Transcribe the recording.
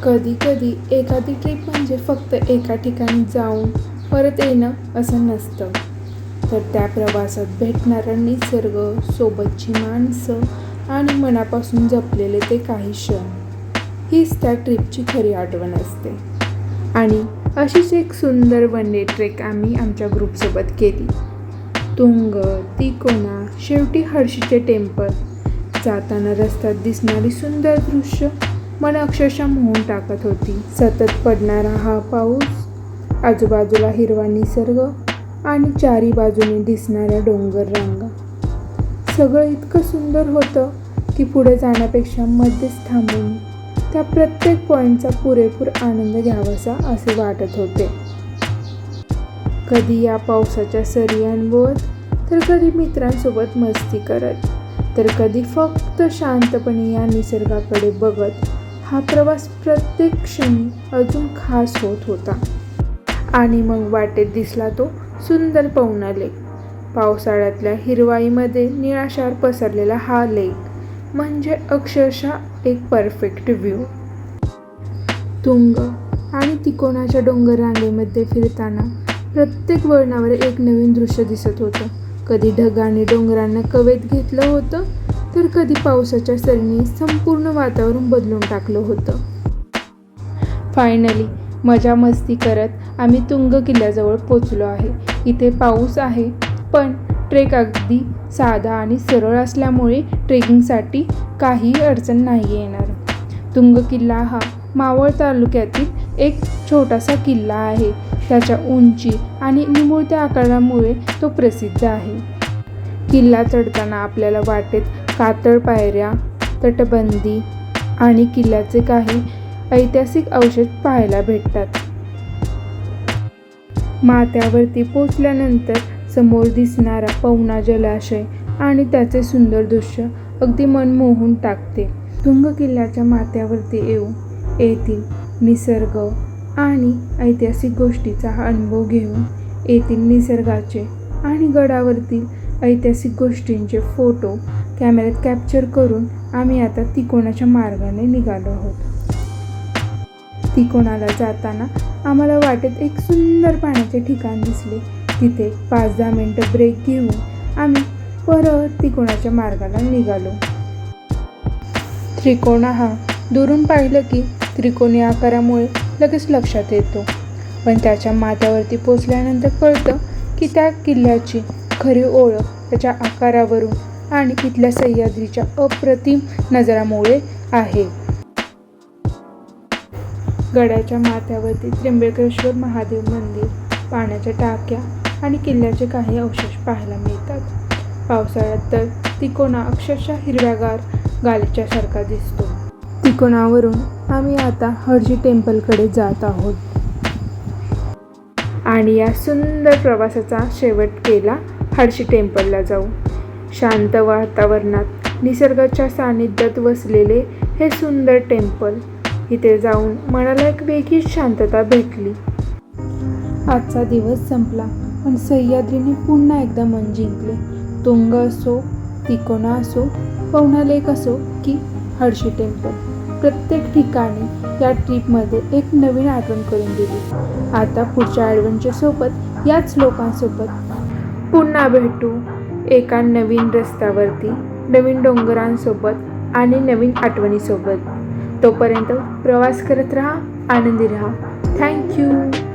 कधी कधी एखादी ट्रिप म्हणजे फक्त एका ठिकाणी जाऊन परत येणं असं नसतं, तर त्या प्रवासात भेटणारा निसर्ग, सोबतची माणसं आणि मनापासून जपलेले ते काही क्षण, हीच त्या ट्रिपची खरी आठवण असते. आणि अशीच एक सुंदर वन डे ट्रेक आम्ही आमच्या ग्रुपसोबत केली. तुंग, तिकोना, शेवटी हर्षीचे टेम्पल. जाताना रस्त्यात दिसणारी सुंदर दृश्य मन अक्षरशः मोहून टाकत होती. सतत पडणारा हा पाऊस, आजूबाजूला हिरवा निसर्ग आणि चारी बाजूने दिसणाऱ्या डोंगर रांगा, सगळं इतकं सुंदर होतं की पुढे जाण्यापेक्षा मध्येच थांबून त्या प्रत्येक पॉईंटचा पुरेपूर आनंद घ्यावासा असे वाटत होते. कधी या पावसाच्या सरी अनुभवत, तर कधी मित्रांसोबत मस्ती करत, तर कधी फक्त शांतपणे या निसर्गाकडे बघत हा प्रवास प्रत्येक क्षणी अजून खास होत होता. आणि मग वाटेत दिसला तो सुंदर पवना लेक. पावसाळ्यातल्या हिरवाईमध्ये निळाशार पसरलेला हा लेक म्हणजे अक्षरशः एक परफेक्ट व्ह्यू. तुंग आणि तिकोनाच्या डोंगर रांगेमध्ये फिरताना प्रत्येक वळणावर एक नवीन दृश्य दिसत होतं. कधी ढगाने डोंगरांना कवेत घेतलं होतं, तर कधी पावसाच्या सरींनी संपूर्ण वातावरण बदलून टाकलं होतं. फायनली मजा मस्ती करत आम्ही तुंग किल्ल्याजवळ पोचलो आहे. इथे पाऊस आहे, पण ट्रेक अगदी साधा आणि सरळ असल्यामुळे ट्रेकिंगसाठी काहीही अडचण नाही येणार. तुंग किल्ला हा मावळ तालुक्यातील एक छोटासा किल्ला आहे. त्याच्या उंची आणि निमुळत्या आकारामुळे तो प्रसिद्ध आहे. किल्ला चढताना आपल्याला वाटेत कातळ पायऱ्या, तटबंदी आणि किल्ल्याचे काही ऐतिहासिक अवशेष पाहायला भेटतात. माथ्यावरती पोचल्यानंतर समोर दिसणारा पवना जलाशय आणि त्याचे सुंदर दृश्य अगदी मन मोहून टाकते. तुंग किल्ल्याच्या माथ्यावरती येथील निसर्ग आणि ऐतिहासिक गोष्टीचा अनुभव घेऊन, येथील निसर्गाचे आणि गडावरतील ऐतिहासिक गोष्टींचे फोटो कॅमेऱ्यात कॅप्चर करून आम्ही आता तिकोनाच्या मार्गाने निघालो आहोत. तिकोनाला जाताना आम्हाला वाटेत एक सुंदर पाण्याचे ठिकाण दिसले. तिथे 5-10 मिनिटं ब्रेक घेऊन आम्ही परत तिकोनाच्या मार्गाला निघालो. त्रिकोणा हा दुरून पाहिलं की त्रिकोणी आकारामुळे लगेच लक्षात येतो, पण त्याच्या माथ्यावरती पोचल्यानंतर कळतं की त्या किल्ल्याची खरी ओळख त्याच्या आकारावरून आणि इथल्या सह्याद्रीच्या अप्रतिम नजाऱ्यामुळे आहे. गडाच्या माथ्यावरती त्र्यंबकेश्वर महादेव मंदिर, पाण्याच्या टाक्या आणि किल्ल्याचे काही अवशेष पाहायला मिळतात. पावसाळ्यात तर तिकोना अक्षरशः हिरव्यागार गालिच्यासारखा दिसतो. तिकोनावरून आम्ही आता हर्षी टेम्पलकडे जात आहोत. आणि या सुंदर प्रवासाचा शेवट केला हर्षी टेम्पलला जाऊन. शांत वातावरणात निसर्गाच्या सानिध्यात वसलेले हे सुंदर टेम्पल, इथे जाऊन मनाला एक वेगळीच शांतता भेटली. आजचा दिवस संपला, पण सह्याद्रीने पुन्हा एकदा मन जिंकले. तुंग असो, तिकोना असो, पवना लेक असो की हर्षी टेम्पल, प्रत्येक ठिकाणी या ट्रिपमध्ये एक नवीन आठवण करून दिली. आता पुढच्या ॲडव्हेंचरसोबत याच लोकांसोबत पुन्हा भेटू, एका नवीन रस्त्यावरती, नवीन डोंगरांसोबत आणि नवीन आठवणीसोबत. तोपर्यंत प्रवास करत राहा, आनंदी राहा. थँक्यू.